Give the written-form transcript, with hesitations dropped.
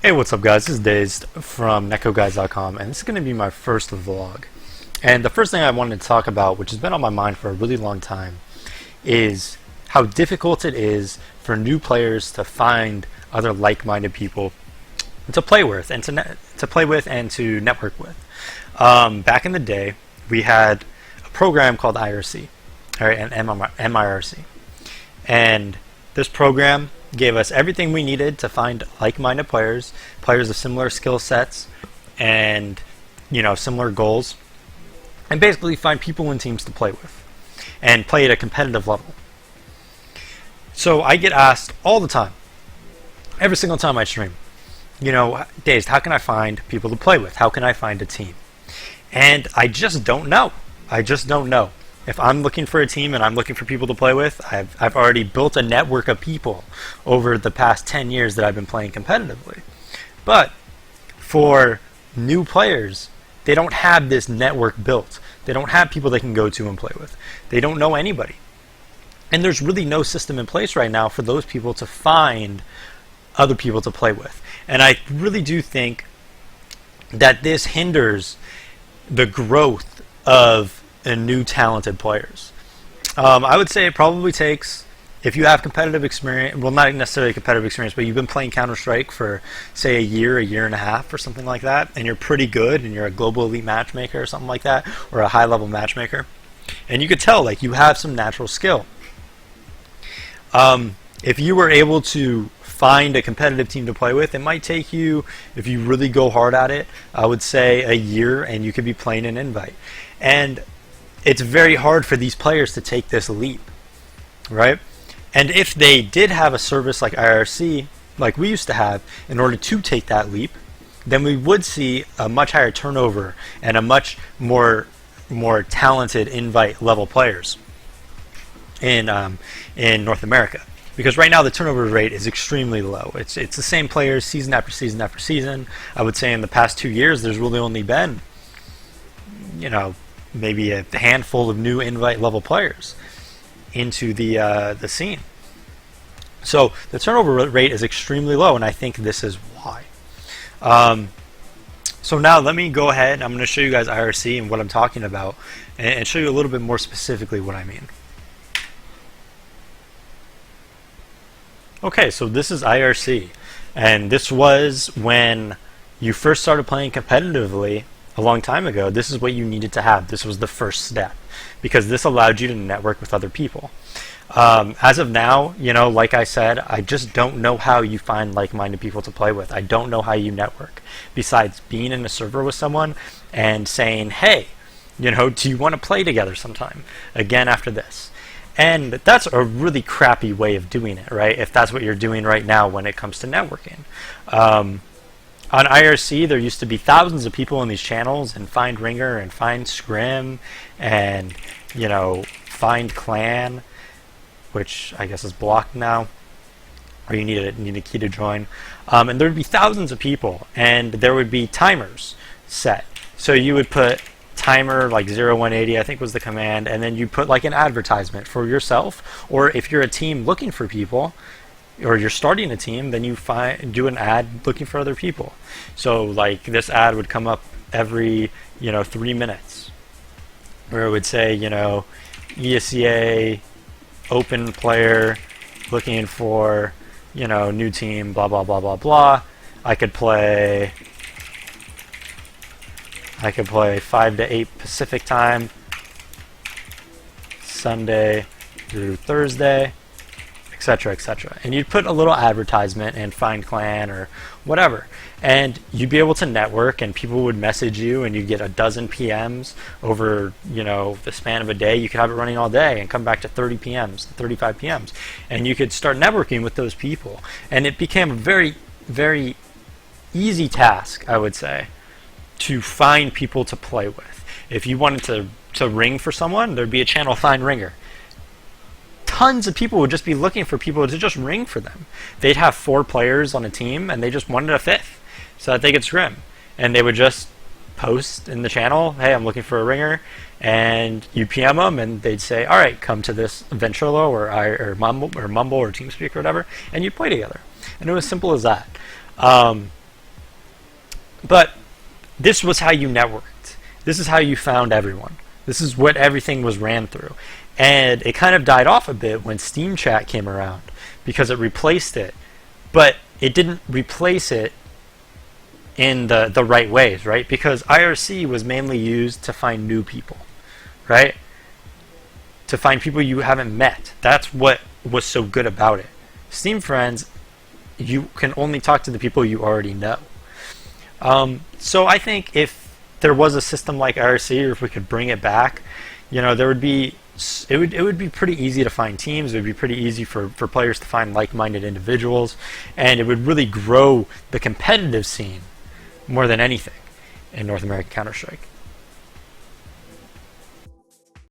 Hey, what's up guys? This is DaZeD from NetcodeGuides.com, and this is going to be my first vlog. And the first thing I wanted to talk about, which has been on my mind for a really long time, is how difficult it is for new players to find other like-minded people to play with and to network with. Back in the day, we had a program called IRC, right, and MIRC, and this program gave us everything we needed to find like-minded players of similar skill sets and similar goals, and basically find people and teams to play with and play at a competitive level. So I get asked all the time, every single time I stream, DaZeD, how can I find people to play with? How can I find a team? And I just don't know. If I'm looking for a team and I'm looking for people to play with, I've already built a network of people over the past 10 years that I've been playing competitively. But for new players, they don't have this network built. They don't have people they can go to and play with. They don't know anybody. And there's really no system in place right now for those people to find other people to play with. And I really do think that this hinders the growth of new talented players. I would say it probably takes, if you have competitive experience, well, not necessarily competitive experience, but you've been playing Counter-Strike for say a year and a half or something like that, and you're pretty good and you're a global elite matchmaker or something like that, or a high level matchmaker, and you could tell like you have some natural skill. If you were able to find a competitive team to play with, it might take you, if you really go hard at it, I would say a year, and you could be playing an invite. And it's very hard for these players to take this leap, right? And if they did have a service like IRC, like we used to have, in order to take that leap, then we would see a much higher turnover and a much more talented invite level players in North America. Because right now the turnover rate is extremely low. It's the same players season after season after season. I would say in the past 2 years there's really only been maybe a handful of new invite level players into the scene. So the turnover rate is extremely low, and I think this is why. So now let me go ahead. I'm going to show you guys IRC and what I'm talking about, and show you a little bit more specifically what I mean. Okay, so this is IRC, and this was when you first started playing competitively a long time ago. This is what you needed to have. This was the first step, because this allowed you to network with other people. As of now, like I said, I just don't know how you find like-minded people to play with. I don't know how you network, besides being in a server with someone and saying, hey, do you want to play together sometime again after this? And that's a really crappy way of doing it, right? If that's what you're doing right now when it comes to networking. On IRC, there used to be thousands of people in these channels, and Find Ringer and Find Scrim and Find Clan, which I guess is blocked now, or you need a key to join. And there would be thousands of people, and there would be timers set. So you would put timer like 0180, I think was the command, and then you put like an advertisement for yourself, or if you're a team looking for people, or you're starting a team, then you do an ad looking for other people. So like this ad would come up every 3 minutes, where it would say ESEA open player looking for new team, blah blah blah blah blah. I could play 5 to 8 Pacific time, Sunday through Thursday, etc., etc. And you'd put a little advertisement and Find Clan or whatever, and you'd be able to network, and people would message you, and you'd get a dozen PMs over the span of a day. You could have it running all day and come back to 30 PMs, 35 PMs, and you could start networking with those people. And it became a very, very easy task, I would say, to find people to play with. If you wanted to ring for someone, there'd be a channel, Find Ringer. Tons of people would just be looking for people to just ring for them. They'd have 4 players on a team, and they just wanted a 5th so that they could scrim. And they would just post in the channel, hey, I'm looking for a ringer, and you PM them, and they'd say, all right, come to this Ventrilo or Mumble or TeamSpeak or whatever, and you play together. And it was simple as that. But this was how you networked. This is how you found everyone. This is what everything was ran through. And it kind of died off a bit when Steam Chat came around because it replaced it. But it didn't replace it in the right ways, right? Because IRC was mainly used to find new people, right? To find people you haven't met. That's what was so good about it. Steam Friends, you can only talk to the people you already know. So I think if there was a system like IRC, or if we could bring it back, you know, there would be it would be pretty easy to find teams. It would be pretty easy for players to find like-minded individuals, and it would really grow the competitive scene more than anything in North American Counter-Strike.